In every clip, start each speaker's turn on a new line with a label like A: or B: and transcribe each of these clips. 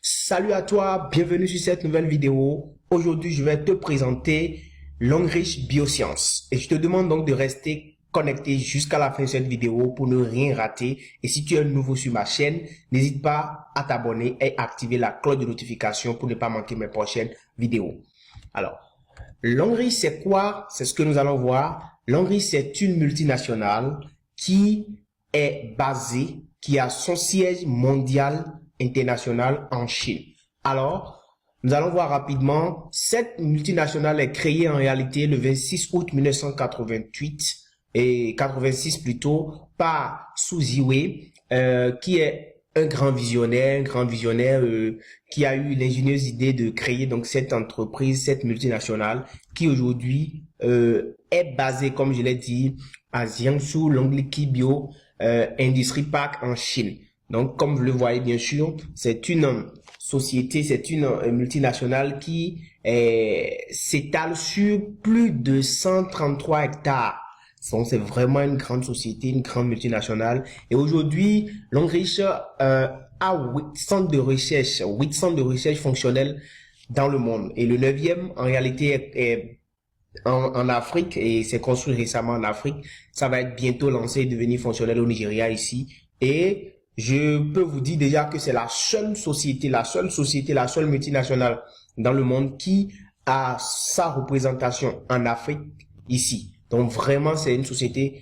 A: Salut à toi, bienvenue sur cette nouvelle vidéo. Aujourd'hui, je vais te présenter Longrich Biosciences. Et je te demande donc de rester connecté jusqu'à la fin de cette vidéo pour ne rien rater. Et si tu es nouveau sur ma chaîne, n'hésite pas à t'abonner et activer la cloche de notification pour ne pas manquer mes prochaines vidéos. Alors, Longrich, c'est quoi? C'est ce que nous allons voir. Longrich, c'est une multinationale qui est basée, qui a son siège mondial international en Chine. Alors, nous allons voir rapidement. Cette multinationale est créée en réalité le 26 août 1988 et 86 plutôt par Su Ziwei, qui est un grand visionnaire, qui a eu l'ingénieuse idée de créer donc cette entreprise, cette multinationale qui aujourd'hui est basée, comme je l'ai dit, à Jiangsu Longliki Bio Industry Park en Chine. Donc, comme vous le voyez bien sûr, c'est une société, c'est une multinationale qui s'étale sur plus de 133 hectares. Donc, c'est vraiment une grande société, une grande multinationale. Et aujourd'hui, Longrich a 8 centres de recherche fonctionnels dans le monde. Et le 9e, en réalité, est en Afrique et c'est construit récemment en Afrique. Ça va être bientôt lancé et devenir fonctionnel au Nigeria ici. Et je peux vous dire déjà que c'est la seule seule multinationale dans le monde qui a sa représentation en Afrique ici. Donc vraiment, c'est une société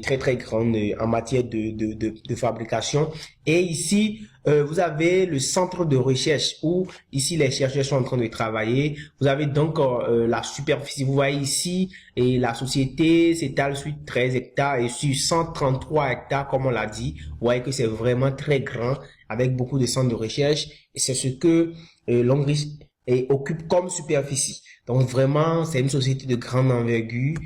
A: très grande en matière de fabrication. Et ici, vous avez le centre de recherche où ici les chercheurs sont en train de travailler. Vous avez donc la superficie. Vous voyez ici, et la société s'étale sur 13 hectares et sur 133 hectares, comme on l'a dit. Vous voyez que c'est vraiment très grand avec beaucoup de centres de recherche. Et c'est ce que Longrich occupe comme superficie. Donc vraiment, c'est une société de grande envergure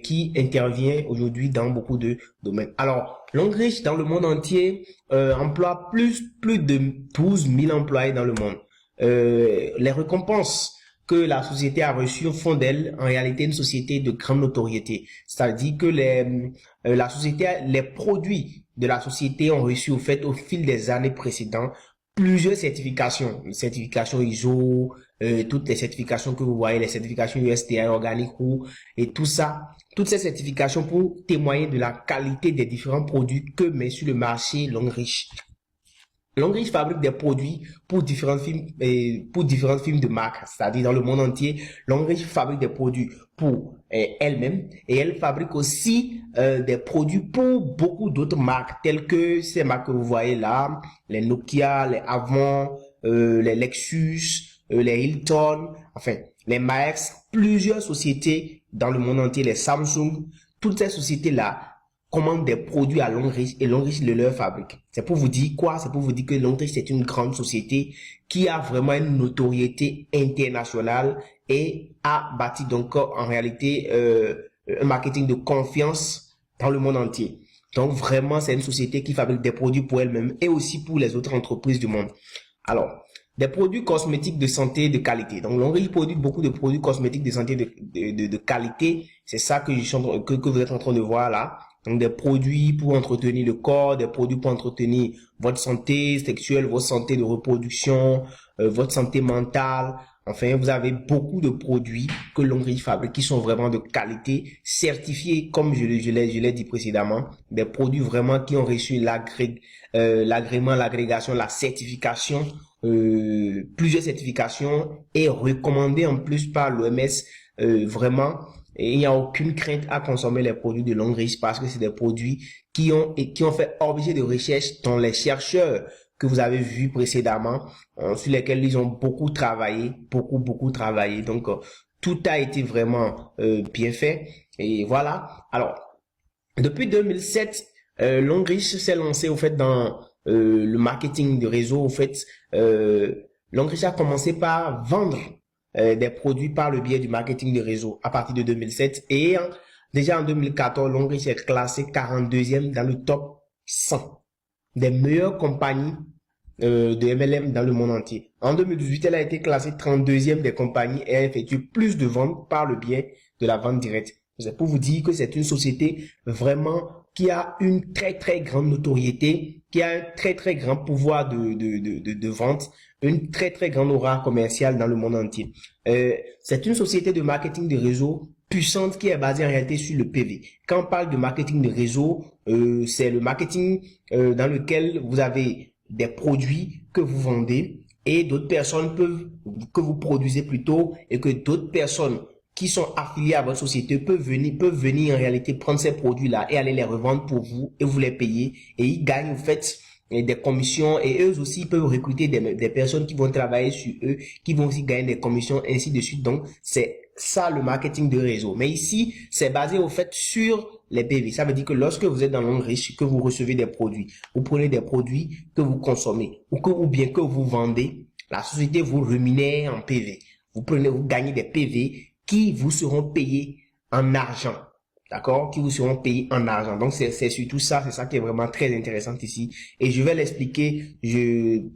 A: qui intervient aujourd'hui dans beaucoup de domaines. Alors, Longrich dans le monde entier emploie plus de 12 000 employés dans le monde. Les récompenses que la société a reçues font d'elle en réalité une société de grande notoriété. C'est-à-dire que les produits de la société ont reçu au fil des années précédentes plusieurs certifications ISO, toutes les certifications que vous voyez, les certifications USDA organique et tout ça, toutes ces certifications pour témoigner de la qualité des différents produits que met sur le marché Longrich. Longrich fabrique des produits pour différentes firmes de marque, c'est-à-dire dans le monde entier. Longrich fabrique des produits pour elle-même et elle fabrique aussi des produits pour beaucoup d'autres marques telles que ces marques que vous voyez là, les Nokia, les Avon, les Lexus, les Hilton, enfin les Max, plusieurs sociétés dans le monde entier, les Samsung, toutes ces sociétés-là commandent des produits à Longrich et Longrich le leur fabrique. C'est pour vous dire quoi? C'est pour vous dire que Longrich c'est une grande société qui a vraiment une notoriété internationale et a bâti donc en réalité un marketing de confiance dans le monde entier. Donc vraiment c'est une société qui fabrique des produits pour elle-même et aussi pour les autres entreprises du monde. Alors, des produits cosmétiques de santé de qualité. Donc, Longrich produit beaucoup de produits cosmétiques de santé de qualité. C'est ça que vous êtes en train de voir là. Donc, des produits pour entretenir le corps, des produits pour entretenir votre santé sexuelle, votre santé de reproduction, votre santé mentale. Enfin, vous avez beaucoup de produits que Longrich fabrique qui sont vraiment de qualité, certifiés, comme je l'ai dit précédemment. Des produits vraiment qui ont reçu l'agrément, l'agrégation, la certification, plusieurs certifications et recommandés en plus par l'OMS. Vraiment, et il n'y a aucune crainte à consommer les produits de Longrich parce que c'est des produits qui ont fait objet de recherche dont les chercheurs que vous avez vus précédemment, sur lesquels ils ont beaucoup travaillé, beaucoup travaillé. Donc, tout a été vraiment bien fait. Et voilà. Alors, depuis 2007, Longrich s'est lancé au fait dans le marketing de réseau. Au fait, Longrich a commencé par vendre des produits par le biais du marketing de réseau à partir de 2007 et déjà en 2014, Longrich est classé 42e dans le top 100 des meilleures compagnies de MLM dans le monde entier. En 2018, elle a été classée 32e des compagnies et a effectué plus de ventes par le biais de la vente directe. C'est pour vous dire que c'est une société vraiment qui a une très grande notoriété, qui a un très grand pouvoir de vente, une très grande aura commerciale dans le monde entier. C'est une société de marketing de réseau puissante qui est basée en réalité sur le PV. Quand on parle de marketing de réseau, c'est le marketing dans lequel vous avez des produits que vous vendez et d'autres personnes que vous produisez plutôt, et que d'autres personnes qui sont affiliés à votre société peuvent venir en réalité prendre ces produits-là et aller les revendre pour vous, et vous les payez, et ils gagnent en fait des commissions, et eux aussi peuvent recruter des personnes qui vont travailler sur eux, qui vont aussi gagner des commissions, ainsi de suite. Donc c'est ça le marketing de réseau. Mais ici, c'est basé au fait sur les PV. Ça veut dire que lorsque vous êtes dans l'Hongrie, que vous recevez des produits, vous prenez des produits que vous consommez ou bien que vous vendez, la société vous rémunère en PV. Vous gagnez des PV qui vous seront payés en argent. D'accord? Qui vous seront payés en argent. Donc, c'est surtout ça. C'est ça qui est vraiment très intéressant ici. Et je vais l'expliquer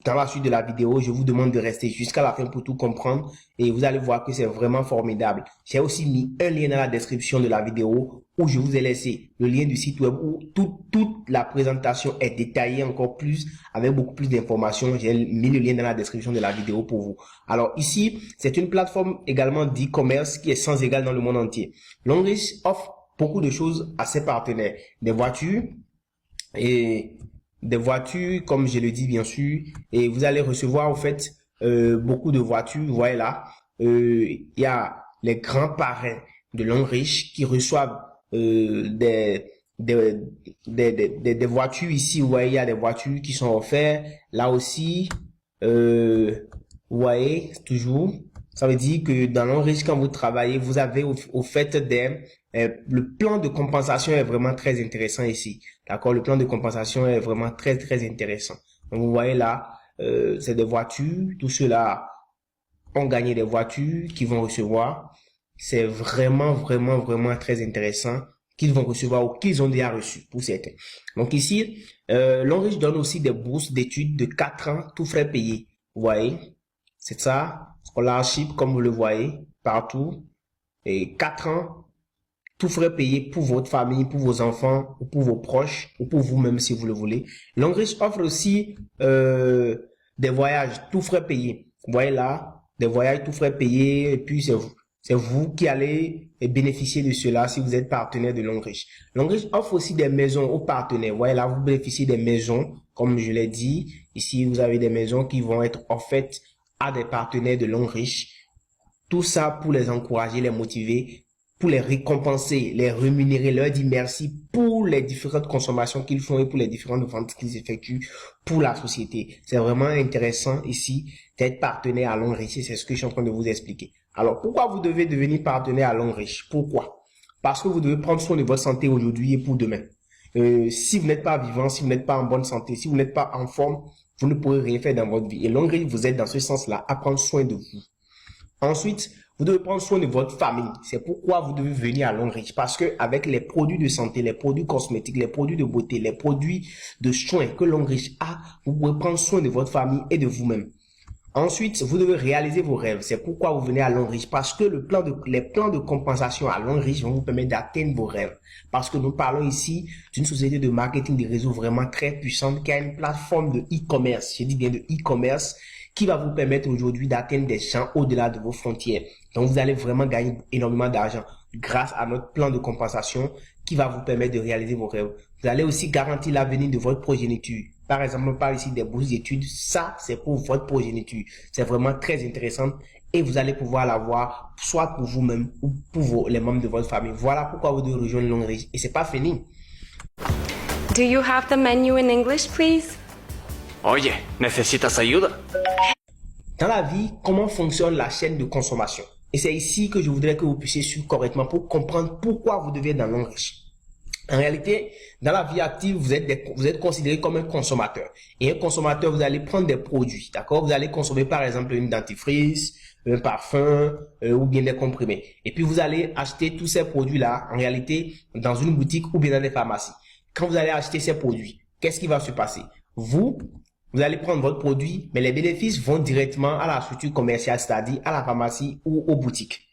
A: dans la suite de la vidéo. Je vous demande de rester jusqu'à la fin pour tout comprendre. Et vous allez voir que c'est vraiment formidable. J'ai aussi mis un lien dans la description de la vidéo où je vous ai laissé le lien du site web où toute la présentation est détaillée encore plus, avec beaucoup plus d'informations. J'ai mis le lien dans la description de la vidéo pour vous. Alors ici, c'est une plateforme également d'e-commerce qui est sans égal dans le monde entier. Longrich offre beaucoup de choses à ses partenaires, des voitures, comme je le dis bien sûr, et vous allez recevoir en fait beaucoup de voitures. Vous voyez là, il y a les grands parrains de Longrich qui reçoivent des voitures ici. Vous voyez, il y a des voitures qui sont offertes là aussi. Vous voyez, toujours. Ça veut dire que dans l'Hongrie, quand vous travaillez, vous avez au fait le plan de compensation est vraiment très intéressant ici. D'accord? Le plan de compensation est vraiment très intéressant. Donc, vous voyez là, c'est des voitures. Tous ceux-là ont gagné des voitures qu'ils vont recevoir. C'est vraiment très intéressant qu'ils vont recevoir ou qu'ils ont déjà reçu pour certains. Donc ici, l'Hongrie donne aussi des bourses d'études de 4 ans, tout frais payés. Vous voyez? C'est ça. Scholarship, comme vous le voyez, partout. Et 4 ans, tout frais payé pour votre famille, pour vos enfants, ou pour vos proches, ou pour vous-même si vous le voulez. Longrich offre aussi des voyages, tout frais payés. Vous voyez là, des voyages tout frais payés, et puis c'est vous qui allez bénéficier de cela si vous êtes partenaire de Longrich. Longrich offre aussi des maisons aux partenaires. Vous voyez là, vous bénéficiez des maisons, comme je l'ai dit. Ici, vous avez des maisons qui vont être offertes à des partenaires de Longrich. Tout ça pour les encourager, les motiver, pour les récompenser, les rémunérer, leur dire merci pour les différentes consommations qu'ils font et pour les différentes ventes qu'ils effectuent pour la société. C'est vraiment intéressant ici d'être partenaire à Longrich. C'est ce que je suis en train de vous expliquer. Alors, pourquoi vous devez devenir partenaire à Longrich? Pourquoi? Parce que vous devez prendre soin de votre santé aujourd'hui et pour demain. Si vous n'êtes pas vivant, si vous n'êtes pas en bonne santé, si vous n'êtes pas en forme, vous ne pourrez rien faire dans votre vie. Et Longrich vous aide dans ce sens-là à prendre soin de vous. Ensuite, vous devez prendre soin de votre famille. C'est pourquoi vous devez venir à Longrich. Parce que avec les produits de santé, les produits cosmétiques, les produits de beauté, les produits de soins que Longrich a, vous pouvez prendre soin de votre famille et de vous-même. Ensuite, vous devez réaliser vos rêves. C'est pourquoi vous venez à Longrich. Parce que les plans de compensation à Longrich vont vous permettre d'atteindre vos rêves. Parce que nous parlons ici d'une société de marketing de réseau vraiment très puissante qui a une plateforme de e-commerce. Je dis bien de e-commerce qui va vous permettre aujourd'hui d'atteindre des gens au-delà de vos frontières. Donc, vous allez vraiment gagner énormément d'argent grâce à notre plan de compensation qui va vous permettre de réaliser vos rêves. Vous allez aussi garantir l'avenir de votre progéniture. Par exemple, on parle ici des bourses d'études. Ça, c'est pour votre progéniture. C'est vraiment très intéressant et vous allez pouvoir l'avoir soit pour vous-même ou pour les membres de votre famille. Voilà pourquoi vous devez rejoindre Longrich. Et c'est pas fini.
B: Do you have the menu in English, please?
C: Oye, ¿necesitas ayuda?
A: Dans la vie, comment fonctionne la chaîne de consommation? Et c'est ici que je voudrais que vous puissiez suivre correctement pour comprendre pourquoi vous devez être dans Longrich. En réalité, dans la vie active, vous êtes considéré comme un consommateur. Et un consommateur, vous allez prendre des produits, d'accord? Vous allez consommer par exemple une dentifrice, un parfum ou bien des comprimés. Et puis vous allez acheter tous ces produits-là, en réalité, dans une boutique ou bien dans des pharmacies. Quand vous allez acheter ces produits, qu'est-ce qui va se passer? Vous allez prendre votre produit, mais les bénéfices vont directement à la structure commerciale, c'est-à-dire à la pharmacie ou aux boutiques.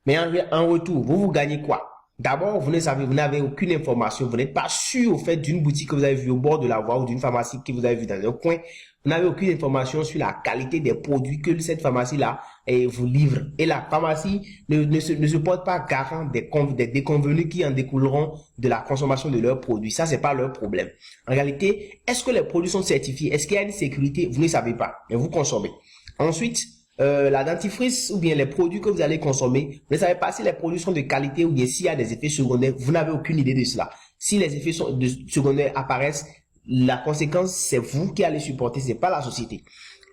A: Mais en retour, vous gagnez quoi? D'abord, vous ne savez, vous n'avez aucune information, vous n'êtes pas sûr au fait d'une boutique que vous avez vue au bord de la voie ou d'une pharmacie que vous avez vue dans un coin. Vous n'avez aucune information sur la qualité des produits que cette pharmacie-là vous livre. Et la pharmacie ne se porte pas garant des déconvenus qui en découleront de la consommation de leurs produits. Ça, c'est pas leur problème. En réalité, est-ce que les produits sont certifiés? Est-ce qu'il y a une sécurité? Vous ne savez pas, mais vous consommez. Ensuite, la dentifrice ou bien les produits que vous allez consommer, vous ne savez pas si les produits sont de qualité ou bien s'il y a des effets secondaires, vous n'avez aucune idée de cela. Si les effets secondaires apparaissent, la conséquence, c'est vous qui allez supporter, c'est pas la société.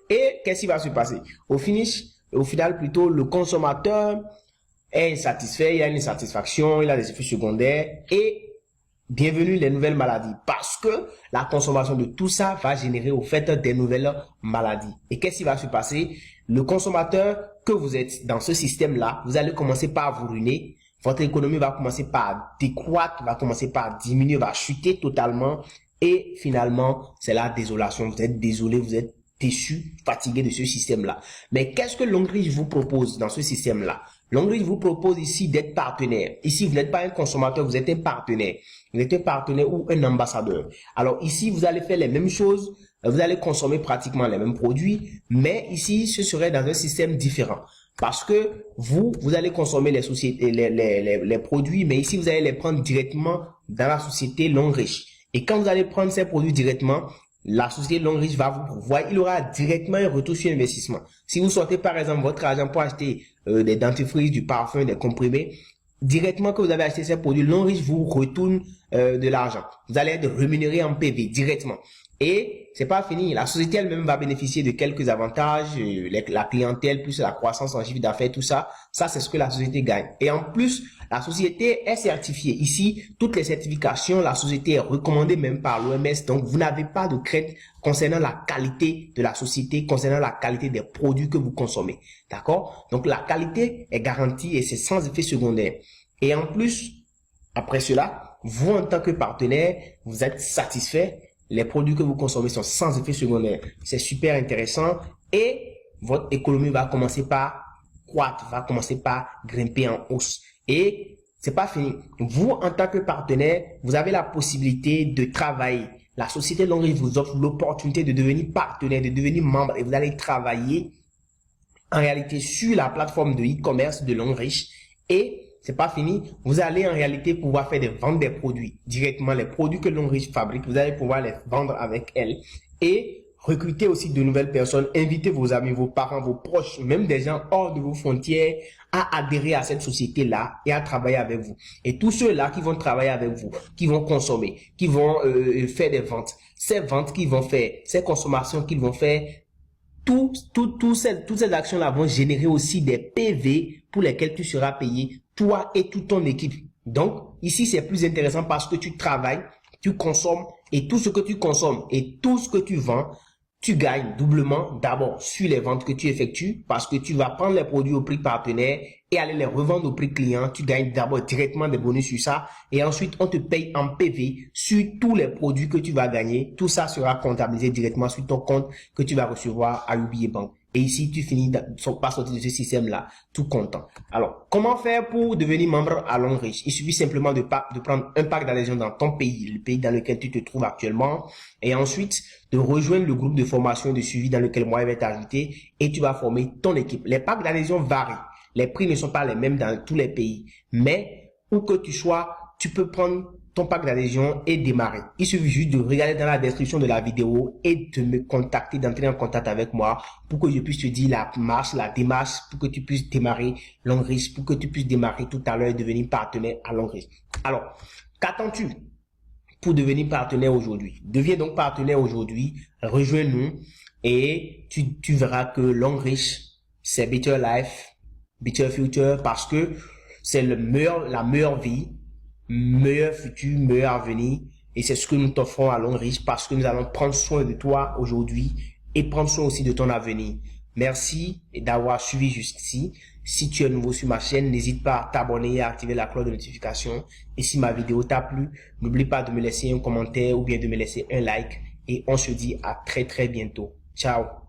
A: Et qu'est-ce qui va se passer? Au final, plutôt, le consommateur est insatisfait, il y a une insatisfaction, il a des effets secondaires et bienvenue les nouvelles maladies parce que la consommation de tout ça va générer au fait des nouvelles maladies. Et qu'est-ce qui va se passer? Le consommateur que vous êtes dans ce système-là, vous allez commencer par vous ruiner. Votre économie va commencer par décroître, va commencer par diminuer, va chuter totalement. Et finalement, c'est la désolation. Vous êtes désolé, vous êtes déçu, fatigué de ce système-là. Mais qu'est-ce que Longrich vous propose dans ce système-là? Longrich vous propose ici d'être partenaire. Ici, vous n'êtes pas un consommateur, vous êtes un partenaire. Vous êtes un partenaire ou un ambassadeur. Alors ici, vous allez faire les mêmes choses. Vous allez consommer pratiquement les mêmes produits. Mais ici, ce serait dans un système différent. Parce que vous allez consommer les produits, mais ici, vous allez les prendre directement dans la société Longrich. Et quand vous allez prendre ces produits directement, la société Longrich va vous voir, il aura directement un retour sur investissement. Si vous sortez par exemple votre argent pour acheter des dentifrices, du parfum, des comprimés, directement que vous avez acheté ces produits, Longrich vous retourne de l'argent. Vous allez être rémunéré en PV directement. Et c'est pas fini, la société elle-même va bénéficier de quelques avantages, la clientèle plus la croissance en chiffre d'affaires, tout ça. Ça, c'est ce que la société gagne. Et en plus, la société est certifiée. Ici, toutes les certifications, la société est recommandée même par l'OMS. Donc, vous n'avez pas de crainte concernant la qualité de la société, concernant la qualité des produits que vous consommez. D'accord? Donc, la qualité est garantie et c'est sans effet secondaire. Et en plus, après cela, vous, en tant que partenaire, vous êtes satisfait. Les produits que vous consommez sont sans effet secondaire. C'est super intéressant et votre économie va commencer par croître, va commencer par grimper en hausse. Et c'est pas fini. Vous, en tant que partenaire, vous avez la possibilité de travailler. La société Longrich vous offre l'opportunité de devenir partenaire, de devenir membre et vous allez travailler en réalité sur la plateforme de e-commerce de Longrich et c'est pas fini. Vous allez en réalité pouvoir faire des ventes des produits directement, les produits que Longrich fabrique. Vous allez pouvoir les vendre avec elle et recruter aussi de nouvelles personnes. Inviter vos amis, vos parents, vos proches, même des gens hors de vos frontières à adhérer à cette société-là et à travailler avec vous. Et tous ceux-là qui vont travailler avec vous, qui vont consommer, qui vont faire des ventes, ces ventes qu'ils vont faire, ces consommations qu'ils vont faire, toutes ces actions-là vont générer aussi des PV pour lesquels tu seras payé, toi et toute ton équipe. Donc, ici, c'est plus intéressant parce que tu travailles, tu consommes et tout ce que tu consommes et tout ce que tu vends, tu gagnes doublement d'abord sur les ventes que tu effectues parce que tu vas prendre les produits au prix partenaire et aller les revendre au prix client. Tu gagnes d'abord directement des bonus sur ça et ensuite on te paye en PV sur tous les produits que tu vas gagner. Tout ça sera comptabilisé directement sur ton compte que tu vas recevoir à UBA Bank. Et ici, tu finis par sortir de ce système-là, tout content. Alors, comment faire pour devenir membre à Longrich? Il suffit simplement de prendre un pack d'adhésion dans ton pays, le pays dans lequel tu te trouves actuellement, et ensuite de rejoindre le groupe de formation et de suivi dans lequel moi je vais t'ajouter, et tu vas former ton équipe. Les packs d'adhésion varient. Les prix ne sont pas les mêmes dans tous les pays, mais où que tu sois, tu peux prendre ton pack d'adhésion et démarrer. Il suffit juste de regarder dans la description de la vidéo et de me contacter, d'entrer en contact avec moi pour que je puisse te dire la démarche, pour que tu puisses démarrer Longrich, pour que tu puisses démarrer tout à l'heure et devenir partenaire à Longrich. Alors, qu'attends-tu pour devenir partenaire aujourd'hui? Deviens donc partenaire aujourd'hui, rejoins-nous et tu verras que Longrich, c'est Better Life, Better Future parce que c'est la meilleure vie, meilleur futur, meilleur avenir et c'est ce que nous t'offrons à Longrich parce que nous allons prendre soin de toi aujourd'hui et prendre soin aussi de ton avenir. Merci d'avoir suivi jusqu'ici. Si tu es nouveau sur ma chaîne, n'hésite pas à t'abonner et à activer la cloche de notification. Et si ma vidéo t'a plu, n'oublie pas de me laisser un commentaire ou bien de me laisser un like et on se dit à très bientôt. Ciao.